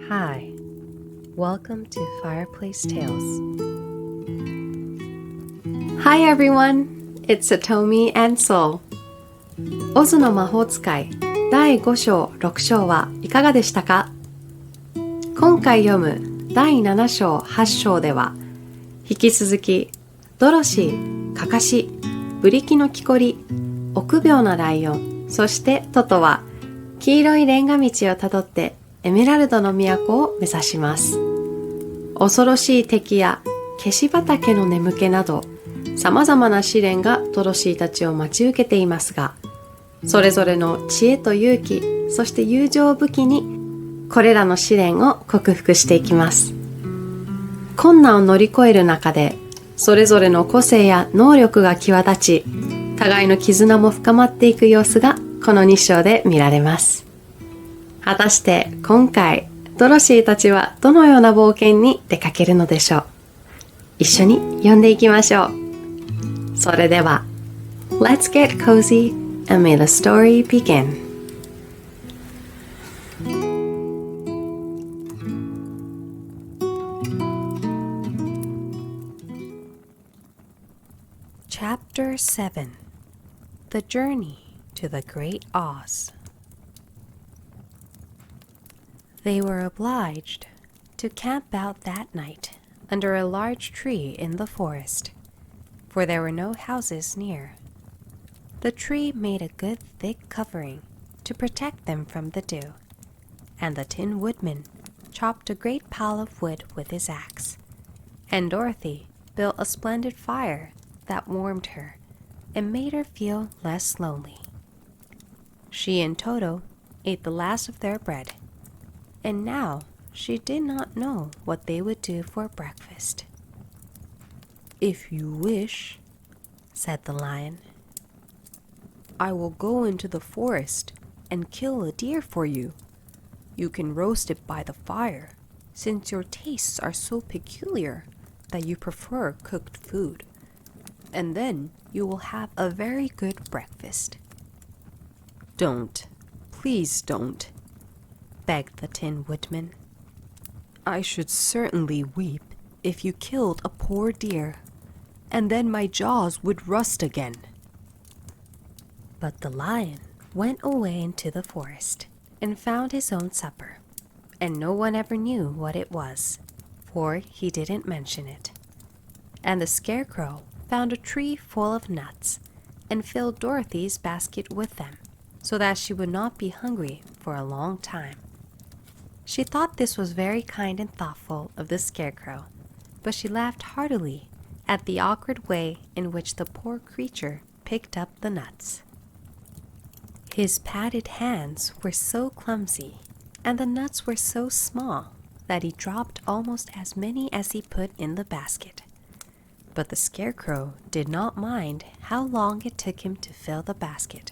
Hi, welcome to Fireplace Tales. Hi everyone, it's Satomi and Soul. オズの魔法使い第5章6章はいかがでしたか？今回読む第7章8章では引き続きドロシー、カカシ、ブリキの木こり、臆病なライオン、そしてトトは黄色いレンガ道をたどってエメラルドの都を目指します。恐ろしい敵やケシ畑の眠気など様々な試練がドロシーたちを待ち受けていますが、それぞれの知恵と勇気、そして友情を武器にこれらの試練を克服していきます。困難を乗り越える中でそれぞれの個性や能力が際立ち、互いの絆も深まっていく様子がこの2章で見られます。果たして今回ドロシーたちはどのような冒険に出かけるのでしょう。一緒に読んでいきましょう。それでは Let's get cozy and may the story begin. Chapter 7 The Journey to the Great Oz.They were obliged to camp out that night under a large tree in the forest, for there were no houses near. The tree made a good thick covering to protect them from the dew, and the Tin Woodman chopped a great pile of wood with his axe, and Dorothy built a splendid fire that warmed her and made her feel less lonely. She and Toto ate the last of their bread.And now she did not know what they would do for breakfast. "If you wish," said the lion, "I will go into the forest and kill a deer for you. You can roast it by the fire, since your tastes are so peculiar that you prefer cooked food. And then you will have a very good breakfast." "Don't, please don't," begged the Tin Woodman. "I should certainly weep if you killed a poor deer, and then my jaws would rust again." But the lion went away into the forest and found his own supper, and no one ever knew what it was, for he didn't mention it. And the Scarecrow found a tree full of nuts and filled Dorothy's basket with them, so that she would not be hungry for a long time.She thought this was very kind and thoughtful of the Scarecrow, but she laughed heartily at the awkward way in which the poor creature picked up the nuts. His padded hands were so clumsy, and the nuts were so small that he dropped almost as many as he put in the basket. But the Scarecrow did not mind how long it took him to fill the basket,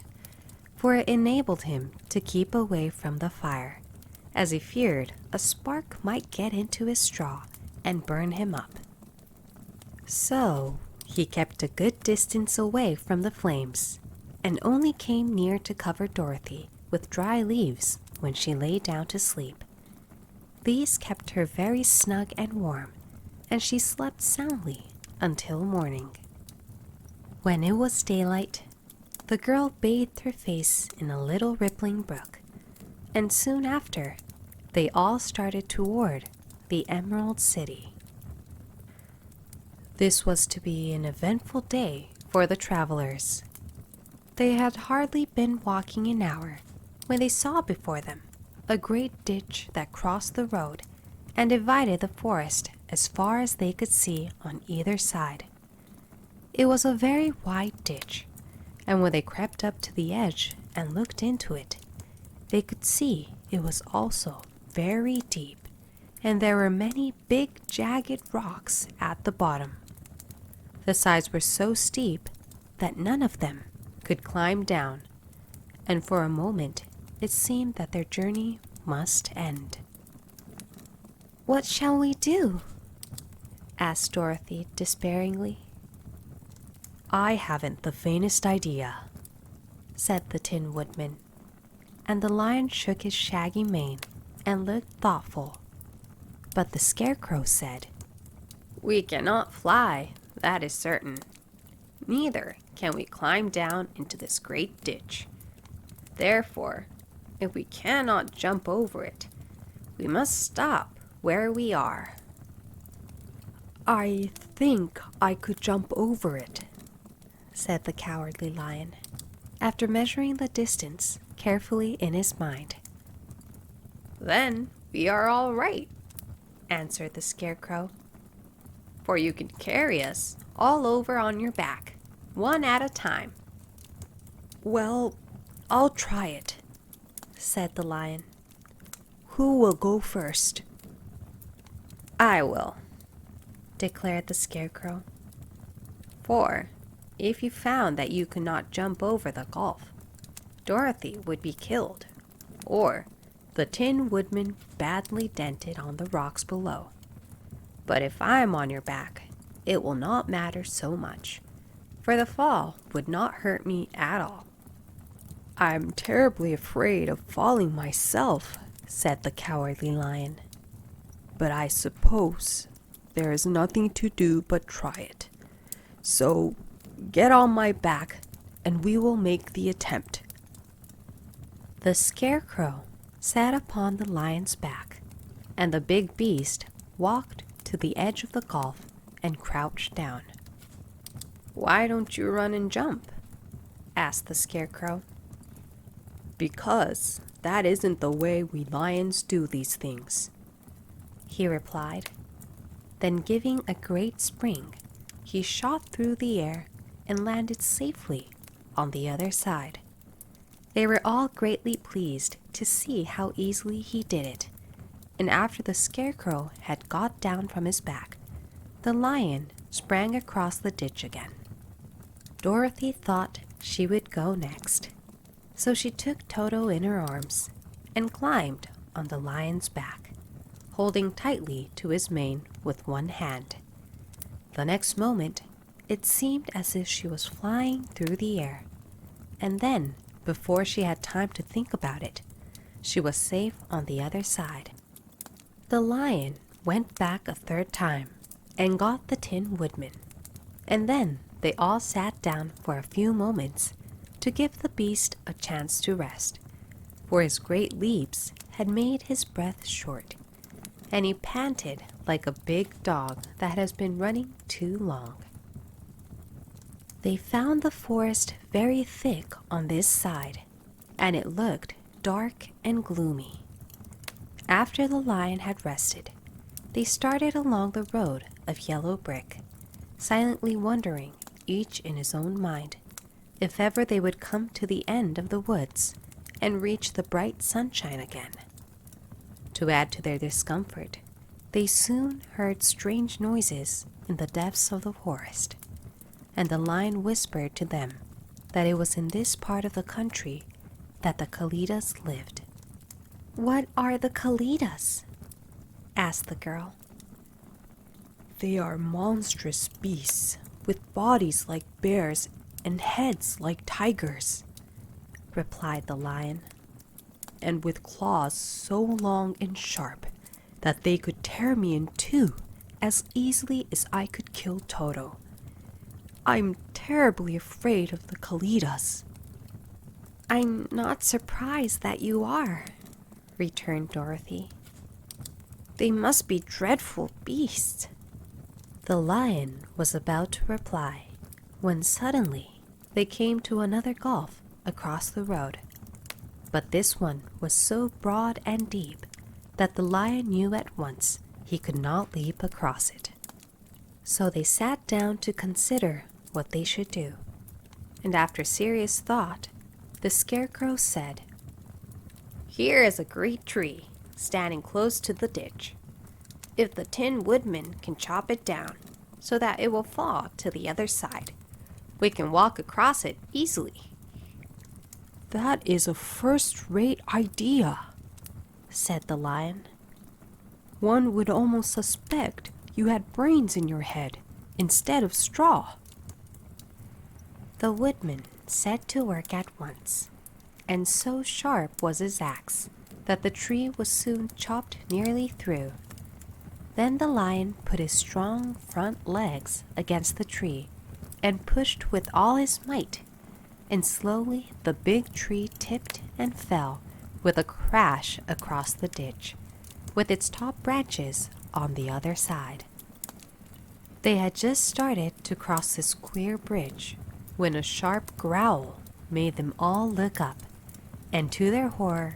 for it enabled him to keep away from the fire.As he feared a spark might get into his straw and burn him up. So he kept a good distance away from the flames, and only came near to cover Dorothy with dry leaves when she lay down to sleep. These kept her very snug and warm, and she slept soundly until morning. When it was daylight, the girl bathed her face in a little rippling brook.And soon after, they all started toward the Emerald City. This was to be an eventful day for the travelers. They had hardly been walking an hour when they saw before them a great ditch that crossed the road and divided the forest as far as they could see on either side. It was a very wide ditch, and when they crept up to the edge and looked into it,They could see it was also very deep, and there were many big jagged rocks at the bottom. The sides were so steep that none of them could climb down, and for a moment it seemed that their journey must end. "What shall we do?" asked Dorothy despairingly. "I haven't the faintest idea," said the Tin Woodman.And the lion shook his shaggy mane and looked thoughtful But the Scarecrow said, "We cannot fly, that is certain. Neither can we climb down into this great ditch. Therefore, if we cannot jump over it, we must stop where we are." "I think I could jump over it," said the Cowardly Lion, after measuring the distance carefully in his mind. "Then we are all right," answered the Scarecrow, "for you can carry us all over on your back, one at a time." "Well, I'll try it," said the Lion. "Who will go first?" "I will," declared the Scarecrow. "For if you found that you could not jump over the gulf, Dorothy would be killed, or the Tin Woodman badly dented on the rocks below. But if I am on your back, it will not matter so much, for the fall would not hurt me at all." "I'm terribly afraid of falling myself," said the Cowardly Lion. "But I suppose there is nothing to do but try it. So get on my back, and we will make the attempt." The Scarecrow sat upon the lion's back, and the big beast walked to the edge of the gulf and crouched down. "Why don't you run and jump?" asked the Scarecrow. "Because that isn't the way we lions do these things," he replied. Then, giving a great spring, he shot through the air and landed safely on the other side. They were all greatly pleased to see how easily he did it, and after the Scarecrow had got down from his back, the lion sprang across the ditch again. Dorothy thought she would go next, so she took Toto in her arms and climbed on the lion's back, holding tightly to his mane with one hand. The next moment, it seemed as if she was flying through the air, and then, before she had time to think about it, she was safe on the other side. The lion went back a third time and got the Tin Woodman, and then they all sat down for a few moments to give the beast a chance to rest, for his great leaps had made his breath short, and he panted like a big dog that has been running too long. They found the forest very thick on this side, and it looked dark and gloomy. After the lion had rested, they started along the road of yellow brick, silently wondering, each in his own mind, if ever they would come to the end of the woods and reach the bright sunshine again. To add to their discomfort, they soon heard strange noises in the depths of the forest, and the lion whispered to them that it was in this part of the country that the Kalidas lived. "What are the Kalidas?" asked the girl. "They are monstrous beasts with bodies like bears and heads like tigers," replied the lion, "and with claws so long and sharp that they could tear me in two as easily as I could kill Toto. I'm terribly afraid of the Kalidas." "I'm not surprised that you are," returned Dorothy. "They must be dreadful beasts." The lion was about to reply when suddenly they came to another gulf across the road. But this one was so broad and deep that the lion knew at once he could not leap across it. So they sat down to consider what they should do, and after serious thought, the Scarecrow said, "Here is a great tree standing close to the ditch. If the Tin Woodman can chop it down so that it will fall to the other side, we can walk across it easily." "That is a first-rate idea," said the lion. "One would almost suspect you had brains in your head instead of straw." The woodman set to work at once, and so sharp was his axe that the tree was soon chopped nearly through. Then the lion put his strong front legs against the tree and pushed with all his might, and slowly the big tree tipped and fell with a crash across the ditch, with its top branches on the other side. They had just started to cross this queer bridge when a sharp growl made them all look up, and to their horror,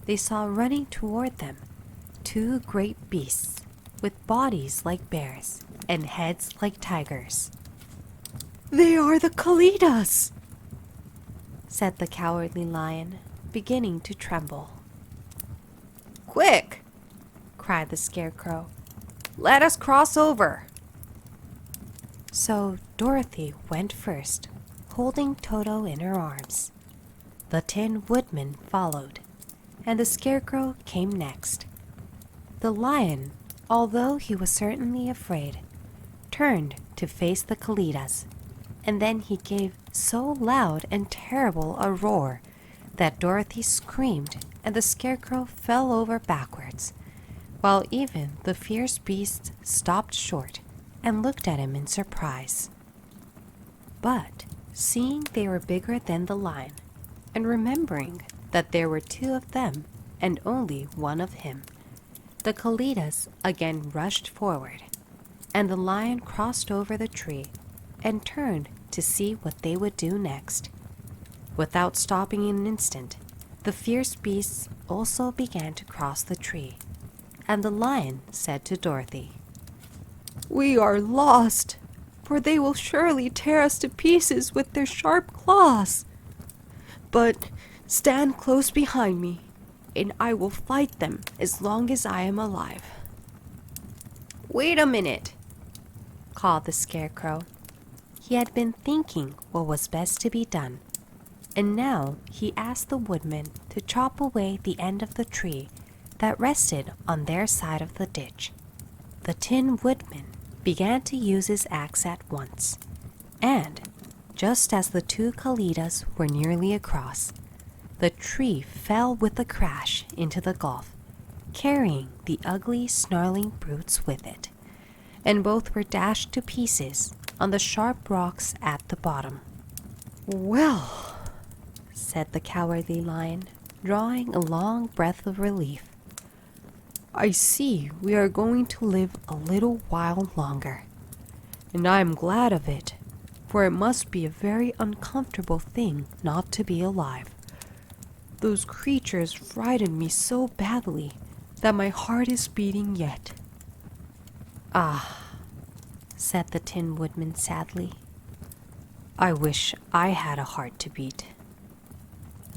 they saw running toward them 2 great beasts with bodies like bears and heads like tigers. "They are the Kalidas," said the cowardly lion, beginning to tremble. "Quick!" cried the Scarecrow. "Let us cross over." So Dorothy went first, holding Toto in her arms. The Tin Woodman followed, and the Scarecrow came next. The lion, although he was certainly afraid, turned to face the Kalidas, and then he gave so loud and terrible a roar that Dorothy screamed and the Scarecrow fell over backwards, while even the fierce beasts stopped short and looked at him in surprise. But seeing they were bigger than the lion, and remembering that there were 2 of them and only 1 of him, the Kalidas again rushed forward, and the lion crossed over the tree and turned to see what they would do next. Without stopping an instant, the fierce beasts also began to cross the tree, and the lion said to Dorothy, "We are lost, for they will surely tear us to pieces with their sharp claws. But stand close behind me, and I will fight them as long as I am alive." "Wait a minute," called the Scarecrow. He had been thinking what was best to be done, and now he asked the woodman to chop away the end of the tree that rested on their side of the ditch. The Tin Woodman began to use his axe at once, and just as the 2 Kalidas were nearly across, the tree fell with a crash into the gulf, carrying the ugly, snarling brutes with it, and both were dashed to pieces on the sharp rocks at the bottom. "Well," said the cowardly lion, drawing a long breath of relief, "I see we are going to live a little while longer, and I am glad of it, for it must be a very uncomfortable thing not to be alive. Those creatures frightened me so badly that my heart is beating yet." "Ah," said the Tin Woodman sadly, "I wish I had a heart to beat."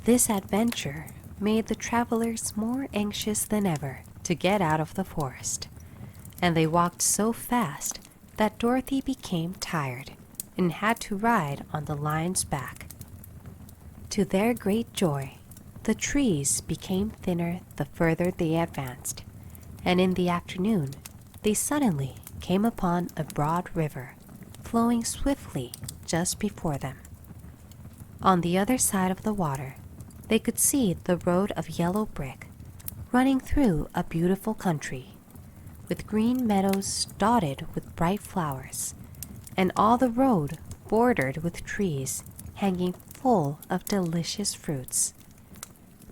This adventure made the travelers more anxious than ever to get out of the forest, and they walked so fast that Dorothy became tired and had to ride on the lion's back. To their great joy, the trees became thinner the further they advanced, and in the afternoon they suddenly came upon a broad river flowing swiftly just before them. On the other side of the water, they could see the road of yellow brick running through a beautiful country, with green meadows dotted with bright flowers, and all the road bordered with trees hanging full of delicious fruits.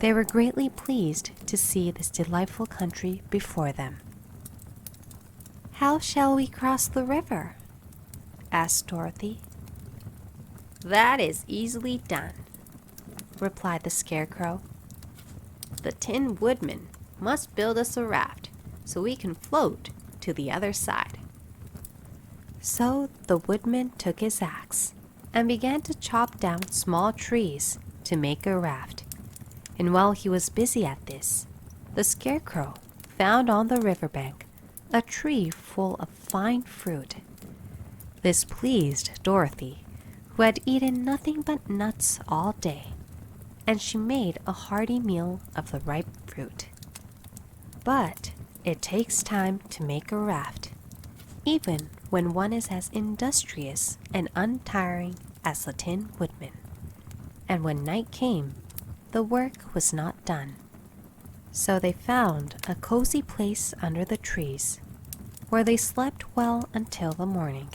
They were greatly pleased to see this delightful country before them. "How shall we cross the river?" asked Dorothy. "That is easily done," replied the Scarecrow. "The Tin Woodman must build us a raft so we can float to the other side." So the woodman took his axe and began to chop down small trees to make a raft, and while he was busy at this, the Scarecrow found on the riverbank a tree full of fine fruit. This pleased Dorothy, who had eaten nothing but nuts all day, and she made a hearty meal of the ripe fruit. But it takes time to make a raft, even when one is as industrious and untiring as the Tin Woodman. And when night came, the work was not done. So they found a cozy place under the trees, where they slept well until the morning,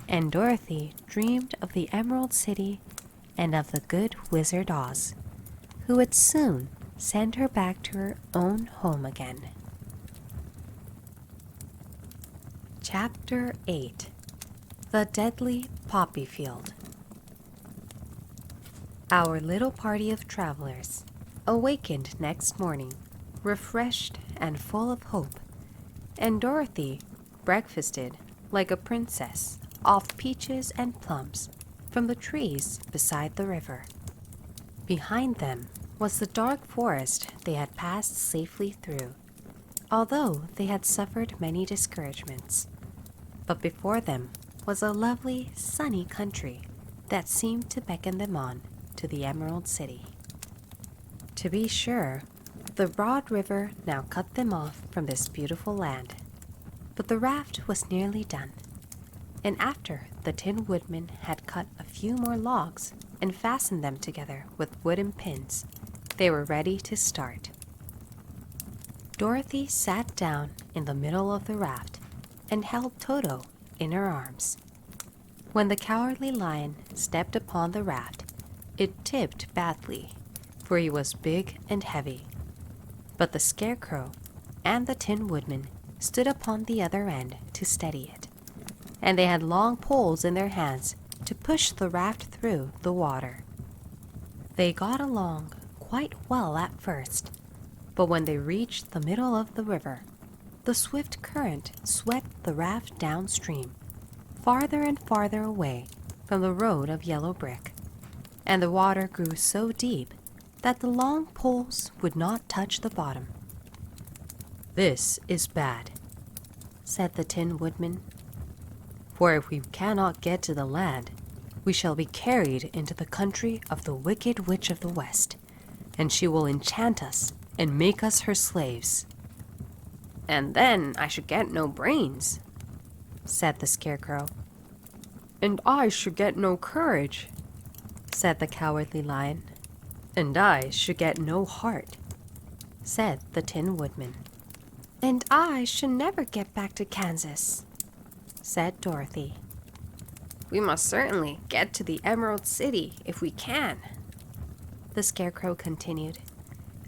and Dorothy dreamed of the Emerald City and of the good Wizard Oz, who would soon send her back to her own home again. Chapter 8. The Deadly Poppy Field. Our little party of travelers awakened next morning, refreshed and full of hope, and Dorothy breakfasted like a princess off peaches and plums from the trees beside the river. Behind them was the dark forest they had passed safely through, although they had suffered many discouragements. But before them was a lovely, sunny country that seemed to beckon them on to the Emerald City. To be sure, the broad river now cut them off from this beautiful land, but the raft was nearly done, and after the Tin Woodman had cut a few more logs and fastened them together with wooden pins, they were ready to start. Dorothy sat down in the middle of the raft and held Toto in her arms. When the Cowardly Lion stepped upon the raft, it tipped badly, for he was big and heavy. But the Scarecrow and the Tin Woodman stood upon the other end to steady it, and they had long poles in their hands to push the raft through the water. They got along quite well at first, but when they reached the middle of the river, the swift current swept the raft downstream, farther and farther away from the road of yellow brick, and the water grew so deep that the long poles would not touch the bottom. "This is bad," said the Tin Woodman, "for if we cannot get to the land, we shall be carried into the country of the Wicked Witch of the West, and she will enchant us and make us her slaves." "And then I should get no brains," said the Scarecrow. "And I should get no courage," said the Cowardly Lion. "And I should get no heart," said the Tin Woodman. "And I should never get back to Kansas," said Dorothy. "We must certainly get to the Emerald City if we can," the Scarecrow continued,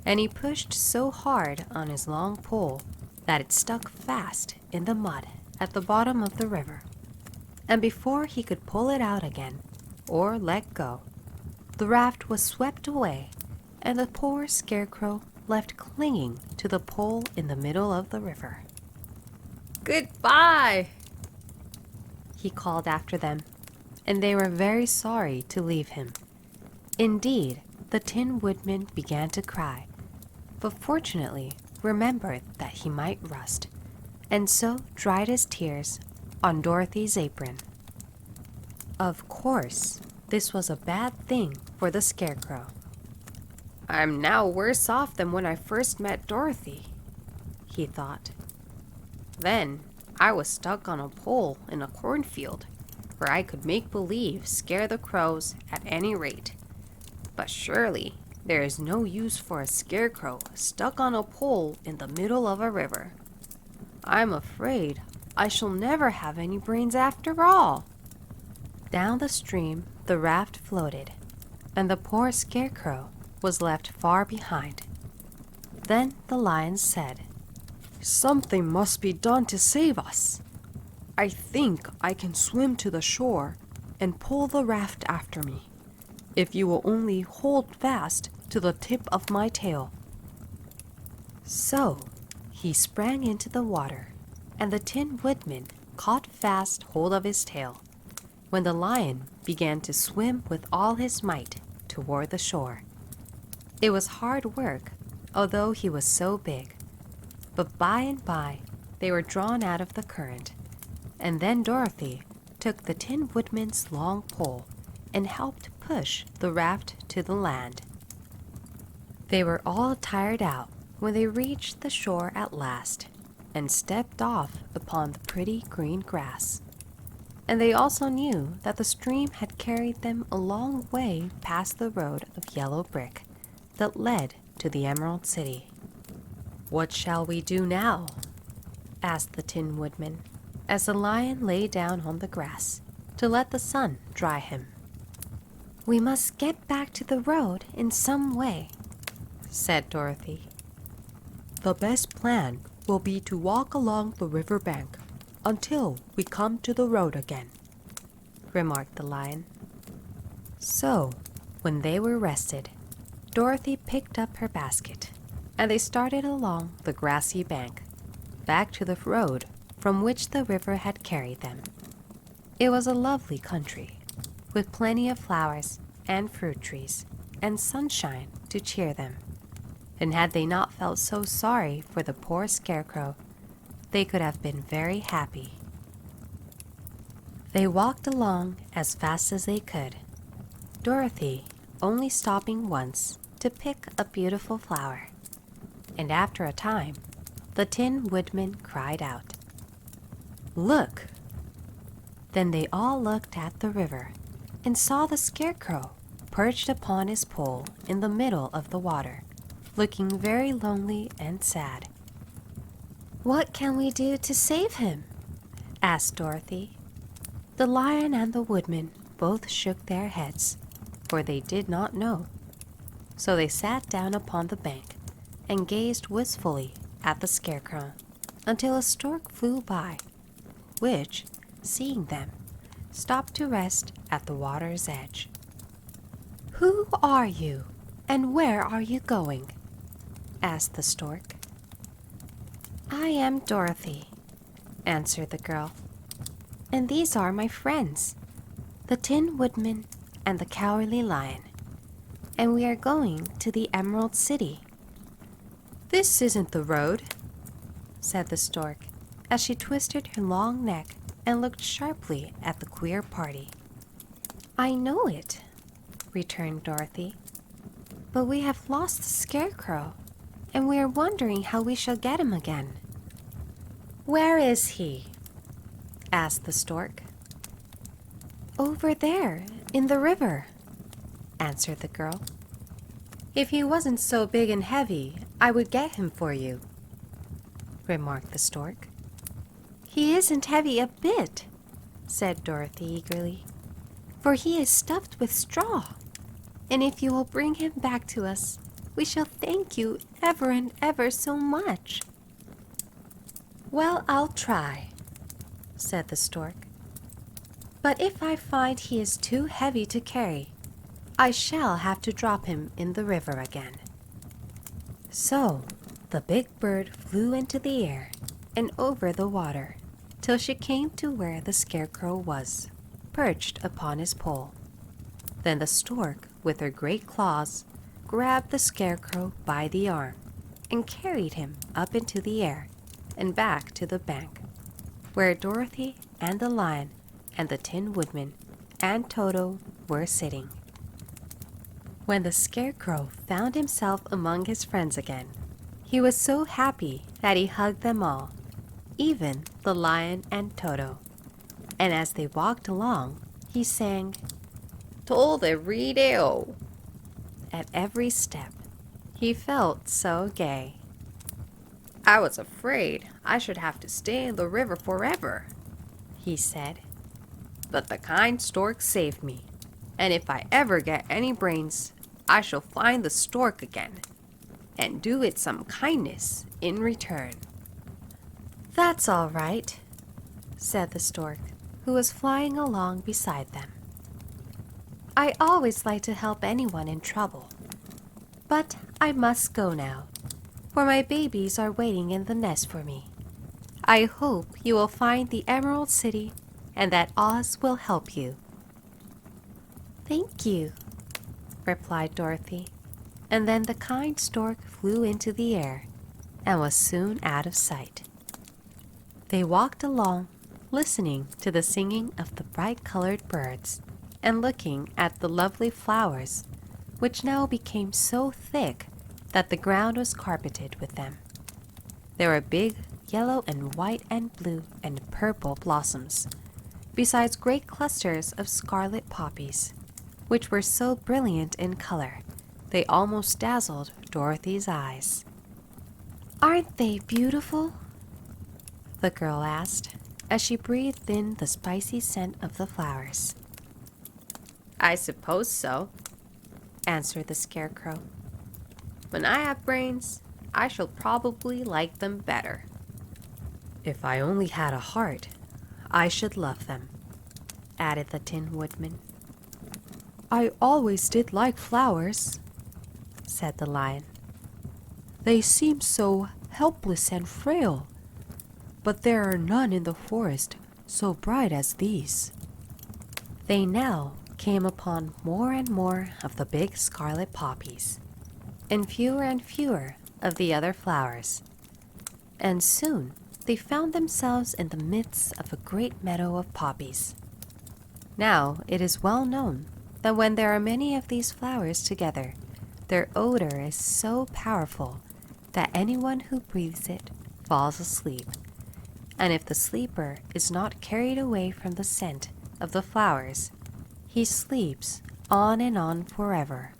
and he pushed so hard on his long pole that it stuck fast in the mud at the bottom of the river, and before he could pull it out again or let go, the raft was swept away, and the poor Scarecrow left clinging to the pole in the middle of the river. "Goodbye," he called after them, and they were very sorry to leave him. Indeed, the Tin Woodman began to cry, but fortunately remembered that he might rust, and so dried his tears on Dorothy's apron. Of course, this was a bad thing for the Scarecrow. "I'm now worse off than when I first met Dorothy," he thought. "Then I was stuck on a pole in a cornfield, where I could make believe scare the crows at any rate. But surely there is no use for a Scarecrow stuck on a pole in the middle of a river. I'm afraid I shall never have any brains after all." Down the stream the raft floated, and the poor Scarecrow was left far behind. Then the Lion said, "Something must be done to save us. I think I can swim to the shore and pull the raft after me, if you will only hold fast to the tip of my tail." So he sprang into the water, and the Tin Woodman caught fast hold of his tail, when the Lion began to swim with all his might toward the shore. It was hard work, although he was so big, but by and by they were drawn out of the current, and then Dorothy took the Tin Woodman's long pole and helped push the raft to the land. They were all tired out when they reached the shore at last and stepped off upon the pretty green grass. And they also knew that the stream had carried them a long way past the road of yellow brick that led to the Emerald City. "What shall we do now?" asked the Tin Woodman, as the lion lay down on the grass to let the sun dry him. "We must get back to the road in some way," said Dorothy. "The best plan will be to walk along the river bank until we come to the road again," remarked the lion. So, when they were rested, Dorothy picked up her basket, and they started along the grassy bank, back to the road from which the river had carried them. It was a lovely country, with plenty of flowers and fruit trees and sunshine to cheer them. And had they not felt so sorry for the poor scarecrow, they could have been very happy. They walked along as fast as they could, Dorothy only stopping once to pick a beautiful flower. And after a time, the Tin Woodman cried out, "Look!" Then they all looked at the river and saw the scarecrow perched upon his pole in the middle of the water, looking very lonely and sad. "What can we do to save him?" asked Dorothy. The lion and the woodman both shook their heads, for they did not know. So they sat down upon the bank and gazed wistfully at the scarecrow until a stork flew by, which, seeing them, stopped to rest at the water's edge. "Who are you, and where are you going?" asked the stork. "I am Dorothy," answered the girl, "and these are my friends, the Tin Woodman and the Cowardly Lion, and we are going to the Emerald City." "This isn't the road," said the stork, as she twisted her long neck and looked sharply at the queer party. "I know it," returned Dorothy, "but we have lost the scarecrow, and we are wondering how we shall get him again." "Where is he?" asked the stork. "Over there, in the river," answered the girl. "If he wasn't so big and heavy, I would get him for you," remarked the stork. "He isn't heavy a bit," said Dorothy eagerly, "for he is stuffed with straw, and if you will bring him back to us, we shall thank you ever and ever so much." "Well, I'll try," said the stork. "But if I find he is too heavy to carry, I shall have to drop him in the river again." So the big bird flew into the air and over the water till she came to where the scarecrow was, perched upon his pole. Then the stork, with her great claws, grabbed the scarecrow by the arm and carried him up into the air and back to the bank, where Dorothy and the lion and the Tin Woodman and Toto were sitting. When the scarecrow found himself among his friends again, he was so happy that he hugged them all, even the lion and Toto. And as they walked along, he sang, "Tolderito." At every step, he felt so gay. "I was afraid I should have to stay in the river forever," he said. "But the kind stork saved me, and if I ever get any brains, I shall find the stork again, and do it some kindness in return." "That's all right," said the stork, who was flying along beside them. "I always like to help anyone in trouble. But I must go now, for my babies are waiting in the nest for me. I hope you will find the Emerald City and that Oz will help you." "Thank you," replied Dorothy, and then the kind stork flew into the air and was soon out of sight. They walked along, listening to the singing of the bright-colored birds and looking at the lovely flowers, which now became so thick that the ground was carpeted with them. There were big yellow and white and blue and purple blossoms, besides great clusters of scarlet poppies, which were so brilliant in color they almost dazzled Dorothy's eyes. "Aren't they beautiful?" the girl asked, as she breathed in the spicy scent of the flowers. I suppose so, answered the Scarecrow. When I have brains, I shall probably like them better. If I only had a heart, I should love them, added the Tin Woodman. I always did like flowers, said the Lion. They seem so helpless and frail, but there are none in the forest so bright as these. They now came upon more and more of the big scarlet poppies, and fewer of the other flowers, and soon they found themselves in the midst of a great meadow of poppies. Now it is well known that when there are many of these flowers together, their odor is so powerful that anyone who breathes it falls asleep, and if the sleeper is not carried away from the scent of the flowers, he sleeps on and on forever.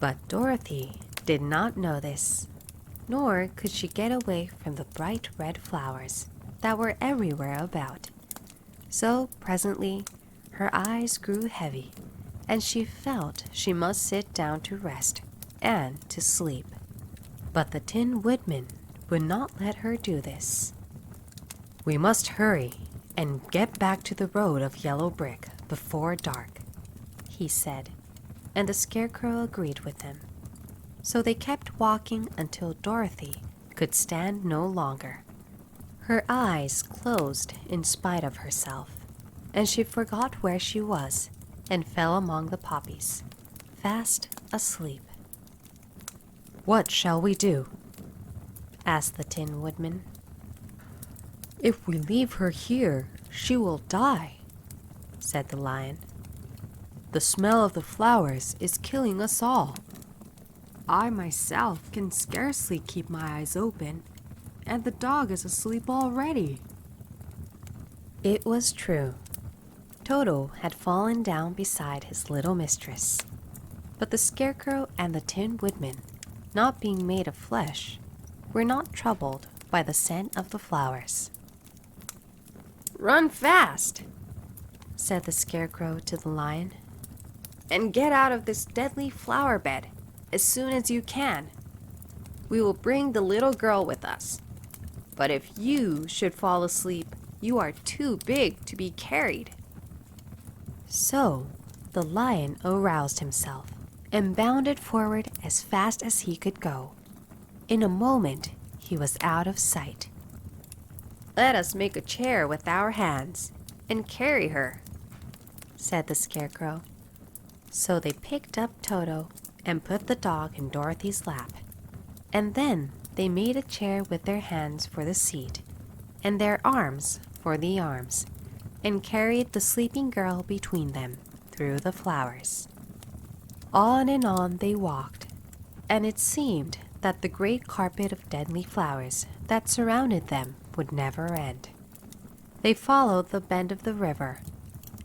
But Dorothy did not know this, nor could she get away from the bright red flowers that were everywhere about. So presently her eyes grew heavy, and she felt she must sit down to rest and to sleep. But the Tin Woodman would not let her do this. "We must hurry and get back to the road of yellow brick before dark," he said, and the Scarecrow agreed with him. So they kept walking until Dorothy could stand no longer. Her eyes closed in spite of herself, and she forgot where she was and fell among the poppies, fast asleep. "What shall we do?" asked the Tin Woodman. "If we leave her here, she will die," said the Lion. "The smell of the flowers is killing us all. I myself can scarcely keep my eyes open, and the dog is asleep already." It was true. Toto had fallen down beside his little mistress, but the Scarecrow and the Tin Woodman, not being made of flesh, were not troubled by the scent of the flowers. "Run fast," said the Scarecrow to the Lion, "and get out of this deadly flower bed as soon as you can. We will bring the little girl with us. But if you should fall asleep, you are too big to be carried." So the Lion aroused himself and bounded forward as fast as he could go. In a moment he was out of sight. "Let us make a chair with our hands and carry her," said the Scarecrow. So they picked up Toto and put the dog in Dorothy's lap, and then they made a chair with their hands for the seat and their arms for the arms, and carried the sleeping girl between them through the flowers. On and on they walked, and it seemed that the great carpet of deadly flowers that surrounded them would never end. They followed the bend of the river,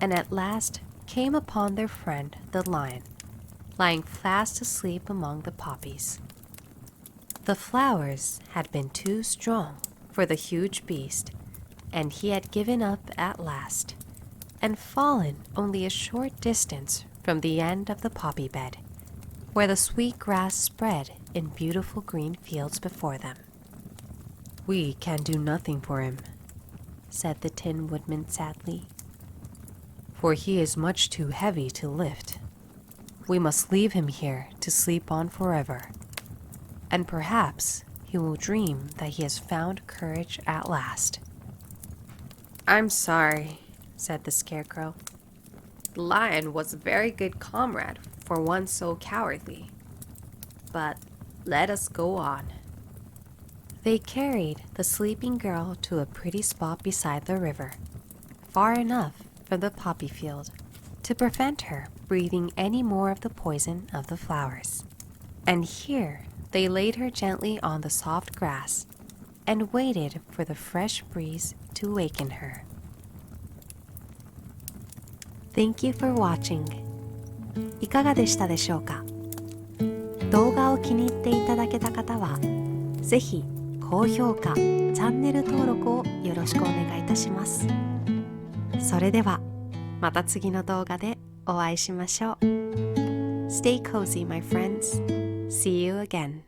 and at last came upon their friend the Lion, lying fast asleep among the poppies. The flowers had been too strong for the huge beast, and he had given up at last, and fallen only a short distance from the end of the poppy bed, where the sweet grass spread in beautiful green fields before them. "We can do nothing for him," said the Tin Woodman sadly, "for he is much too heavy to lift. We must leave him here to sleep on forever, and perhaps he will dream that he has found courage at last." "I'm sorry," said the Scarecrow. "The Lion was a very good comrade for one so cowardly. But let us go on." They carried the sleeping girl to a pretty spot beside the river, far enough from the poppy field to prevent her breathing any more of the poison of the flowers. And here they laid her gently on the soft grass and waited for the fresh breeze to waken her. Thank you for watching. いかがでしたでしょうか？動画を気に入っていただけた方は、ぜひ高評価、チャンネル登録をよろしくお願いいたします。それではまた次の動画でお会いしましょう。Stay cozy, my friends. See you again.